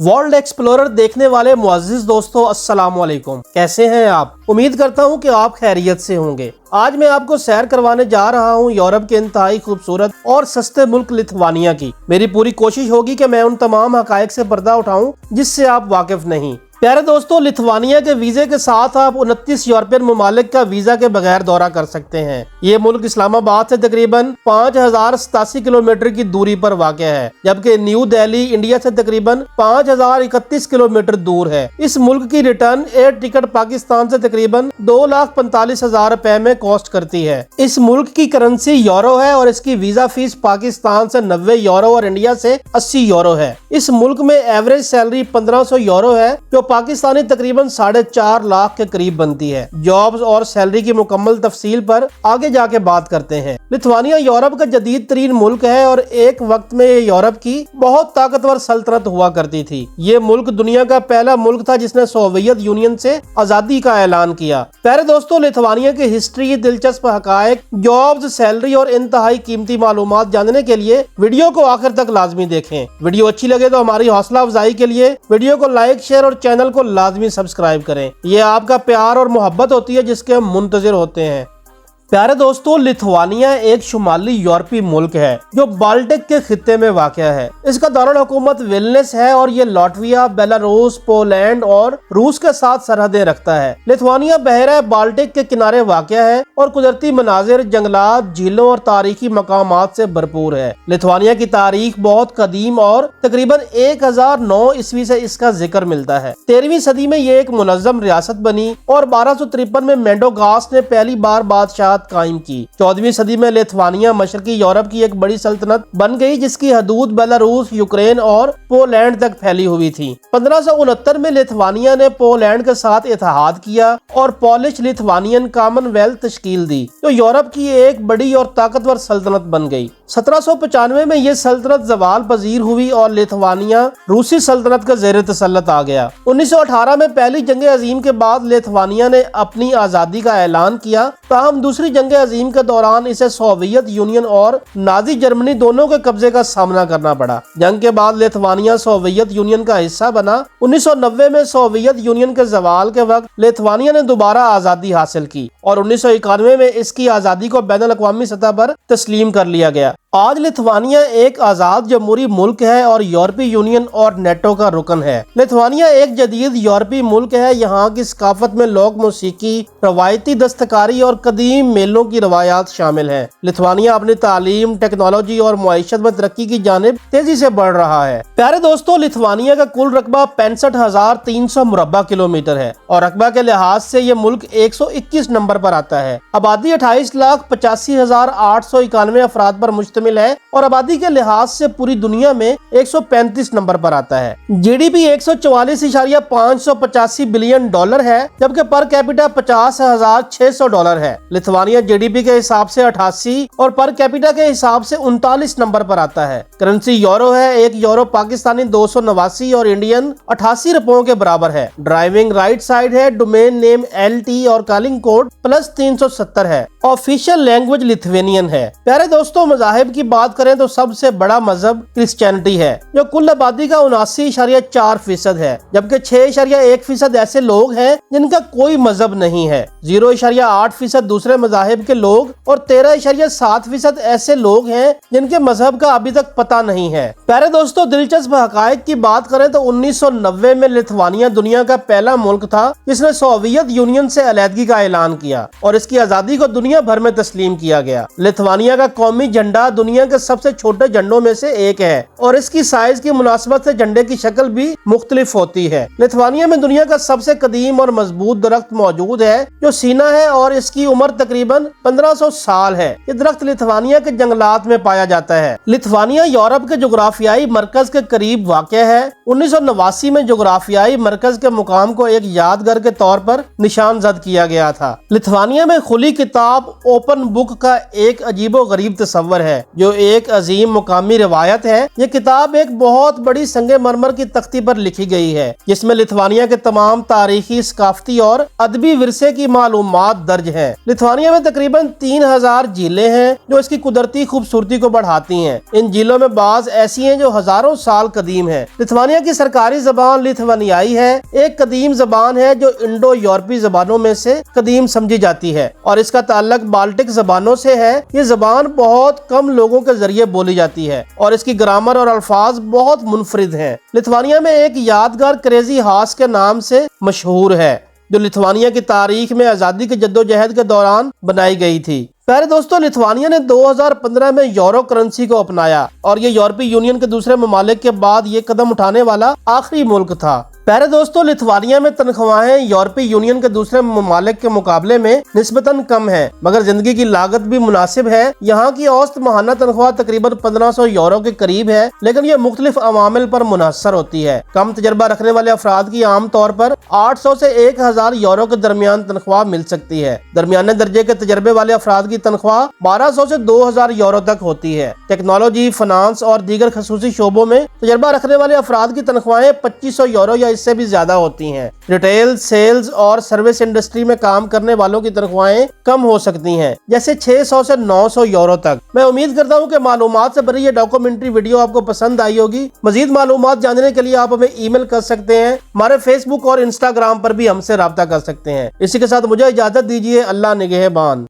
World explorer देखने वाले मुअज़्ज़िज़ दोस्तों, अस्सलाम वालेकुम। कैसे हैं आप? उम्मीद करता हूं कि आप खैरियत से होंगे। आज मैं आपको सैर करवाने जा रहा हूं यूरोप के इंतहाई खूबसूरत और सस्ते मुल्क लिथुआनिया की। मेरी पूरी कोशिश होगी कि मैं उन तमाम हकायक से पर्दा उठाऊं जिससे आप वाकिफ नहीं। प्यारे दोस्तों, लिथुआनिया के वीजे के साथ आप 29 यूरोपियन ममालिक का वीजा के बगैर दौरा कर सकते हैं। ये मुल्क इस्लामाबाद से तकरीबन 5087 किलोमीटर की दूरी पर वाक़ है, जबकि न्यू दिल्ली इंडिया से तकरीबन 5031 किलोमीटर दूर है। इस मुल्क की रिटर्न एयर टिकट पाकिस्तान से तकरीबन 2,45,000 रुपए में कॉस्ट करती है। इस मुल्क की करेंसी यूरो है और इसकी वीजा फीस पाकिस्तान से 90 यूरो और इंडिया से 80 यूरो है। इस मुल्क में एवरेज सैलरी 1500 यूरो है, जो पाकिस्तानी तकरीबन 4.5 लाख के करीब बनती है। जॉब्स और सैलरी की मुकम्मल तफसील पर आगे जाके बात करते हैं। लिथुआनिया यूरोप का जदीद तरीन मुल्क है और एक वक्त में ये यूरोप की बहुत ताकतवर सल्तनत हुआ करती थी। ये मुल्क दुनिया का पहला मुल्क था जिसने सोवियत यूनियन से आजादी का ऐलान किया। प्यारे दोस्तों, लिथुआनिया की हिस्ट्री, दिलचस्प हकायक, जॉब्स, सैलरी और इंतहाई कीमती मालूमात जानने के लिए वीडियो को आखिर तक लाजमी देखें। वीडियो अच्छी लगे तो हमारी हौसला अफजाई के लिए वीडियो को लाइक, शेयर और चैनल को लाजमी सब्सक्राइब करें। ये आपका प्यार और मोहब्बत होती है जिसके हम मुंतजिर होते हैं। प्यारे दोस्तों, लिथुआनिया एक शुमाली यूरोपीय मुल्क है जो बाल्टिक के खित्ते में वाक़या है। इसका दारुल हुकूमत विल्नियस है और ये लाटविया, बेलारूस, पोलैंड और रूस के साथ सरहदें रखता है। लिथुआनिया बहरा बाल्टिक के किनारे वाक़या है और कुदरती मनाजिर, जंगलात, झीलों और तारीखी मकामात से भरपूर है। लिथुआनिया की तारीख बहुत कदीम और तकरीबन 1009 ईस्वी से इसका जिक्र मिलता है। 13वीं सदी में ये एक मुनज़्ज़म रियासत बनी और 1253 में मेंडोगास ने पहली बार बादशाह कायम की। 14वीं सदी में लिथुआनिया मशरकी यूरोप की एक बड़ी सल्तनत बन गई जिसकी हदूद बेलारूस, यूक्रेन और पोलैंड तक फैली हुई थी। 1569 में लिथुआनिया ने पोलैंड के साथ इत्तेहाद किया और पोलिश लिथुआनियन कॉमनवेल्थ तश्कील दी, जो यूरोप की एक बड़ी और ताकतवर सल्तनत बन गई। 1795 में यह सल्तनत ज़वाल पजीर हुई और लिथुआनिया रूसी सल्तनत का ज़ेर तसल्लुत आ गया। 1918 में पहली जंग अजीम के बाद लिथुआनिया ने अपनी आज़ादी का ऐलान किया, ताहम दूसरी जंग अजीम के दौरान इसे सोवियत यूनियन और नाजी जर्मनी दोनों के कब्जे का सामना करना पड़ा। जंग के बाद लिथुआनिया सोवियत यूनियन का हिस्सा बना। 1990 में सोवियत यूनियन के ज़वाल के वक्त लिथुआनिया ने दोबारा आज़ादी हासिल की और 1991 में इसकी आज़ादी को बैनुल अक़वामी सतह पर तस्लीम कर लिया गया। आज लिथुआनिया एक आज़ाद जमहूरी मुल्क है और यूरोपीय यूनियन और नेटो का रुकन है। लिथुआनिया एक जदीद यूरोपीय मुल्क है। यहाँ की सकाफत में लोक मौसीकी, रवायती दस्तकारी और कदीम मेलों की रवायात शामिल हैं। लिथुआनिया अपनी तालीम, टेक्नोलॉजी और मुआइशत में तरक्की की जानिब तेजी से बढ़ रहा है। प्यारे दोस्तों, लिथुआनिया का कुल रकबा 65,300 मुरब्बा किलोमीटर है और रकबा के लिहाज से ये मुल्क 121 नंबर पर आता है। आबादी 28,85,891 अफराद पर मुश्तमिल है और आबादी के लिहाज से पूरी दुनिया में 135 नंबर पर आता है। जीडीपी 144,585 बिलियन डॉलर है, जबकि पर कैपिटा $50,600 है। लिथुआनिया जीडीपी के हिसाब से 88 और पर कैपिटा के हिसाब से 39 नंबर पर आता है। करेंसी यूरो है। एक यूरो पाकिस्तानी 289 और इंडियन 88 रुपयों के बराबर है। ड्राइविंग राइट साइड है। डोमेन नेम LT और कॉलिंग कोड +370 है। ऑफिशियल लैंग्वेज लिथुआनियन है। प्यारे दोस्तों, मज़ाहिब की बात करें तो सबसे बड़ा मजहब क्रिश्चियनिटी है, जो कुल आबादी का 79.4% है, जबकि 6.1% ऐसे लोग हैं जिनका कोई मजहब नहीं है। 0.8% दूसरे मज़ाहिब के लोग और 13.7% ऐसे लोग हैं जिनके मजहब का अभी तक पता नहीं है। प्यारे दोस्तों, दिलचस्प हकायक की बात करें तो 1990 में लिथुआनिया दुनिया का पहला मुल्क था जिसने सोवियत यूनियन से अलहदगी का ऐलान किया और इसकी आजादी को दुनिया भर में तस्लीम किया गया। लिथुआनिया का कौमी झंडा दुनिया के सबसे छोटे झंडों में से एक है और इसकी साइज की मुनासिबत से झंडे की शक्ल भी मुख्तलिफ होती है। लिथुआनिया में दुनिया का सबसे कदीम और मजबूत दरख्त मौजूद है जो सीना है और इसकी उम्र तकरीबन 1500 साल है। ये दरख्त लिथुआनिया के जंगलात में पाया जाता है। लिथुआनिया यूरोप के जोग्राफियाई मरकज के करीब वाक़या है। 1989 में जोग्राफियाई मरकज के मुकाम को एक यादगार के तौर पर निशान जद किया गया था। लिथुआनिया में खुली किताब किताब ओपन बुक का एक अजीबो गरीब तस्वर है जो एक अजीम मुकामी रिवायत है। ये किताब एक बहुत बड़ी संगे मरमर की तख्ती पर लिखी गई है जिसमें लिथुआनिया के तमाम तारीखी, सकाफती और अदबी विरसे की मालूमात दर्ज है। लिथुआनिया में तकरीबन 3000 झीलें हैं जो इसकी कुदरती खूबसूरती को बढ़ाती हैं। इन झीलों में बाज ऐसी हैं जो हजारों साल कदीम है। लिथुआनिया की सरकारी जबान लिथुआनियाई है, एक कदीम जबान है जो इंडो यूरोपीय जबानों में से कदीम समझी जाती है और इसका ताल्लुक बाल्टिक जबानों से है। ये जबान बहुत कम लोगों के जरिए बोली जाती है और इसकी ग्रामर और अल्फाज बहुत मुनफरिद हैं। लिथुआनिया में एक यादगार क्रेजी हाउस के नाम से मशहूर है जो लिथुआनिया की तारीख में आजादी की जद्दोजहद के दौरान बनाई गई थी। प्यारे दोस्तों, लिथुआनिया ने 2015 में यूरो करेंसी को अपनाया और ये यूरोपीय यूनियन के दूसरे ममालिक के बाद ये कदम उठाने वाला आखिरी मुल्क था। प्यारे दोस्तों, लिथुआनिया में तनख्वाहें यूरोपीय यूनियन के दूसरे ममालिक के मुकाबले में निस्बतन कम है, मगर जिंदगी की लागत भी मुनासिब है। यहाँ की औसत माहाना तनख्वाह तकरीबन 1500 यूरो के करीब है, लेकिन ये मुख्तलिफ अवामिल पर मुनहसर होती है। कम तजर्बा रखने वाले अफराद की आम तौर पर 800 से 1000 यूरो के दरमियान तनख्वाह मिल सकती है। दरमियाने दर्जे के तजर्बे वाले अफराद की तनख्वाह 1200 से 2000 यूरो तक होती है। टेक्नोलॉजी, फाइनेंस और दीगर खसूसी शोबों में तजर्बा रखने वाले अफराद की तनख्वाहें 2500 यूरो या इससे भी ज्यादा होती हैं। रिटेल, सेल्स और सर्विस इंडस्ट्री में काम करने वालों की तनख्वाहें कम हो सकती हैं, जैसे 600 से 900 यूरो तक। मैं उम्मीद करता हूं कि मालूमात से भरी ये डॉक्यूमेंट्री वीडियो आपको पसंद आई होगी। मजीद मालूमात जानने के लिए आप हमें ईमेल कर सकते हैं। हमारे फेसबुक और इंस्टाग्राम पर भी हमसे राब्ता कर सकते हैं। इसी के साथ मुझे इजाजत दीजिए। अल्लाह निगहबान।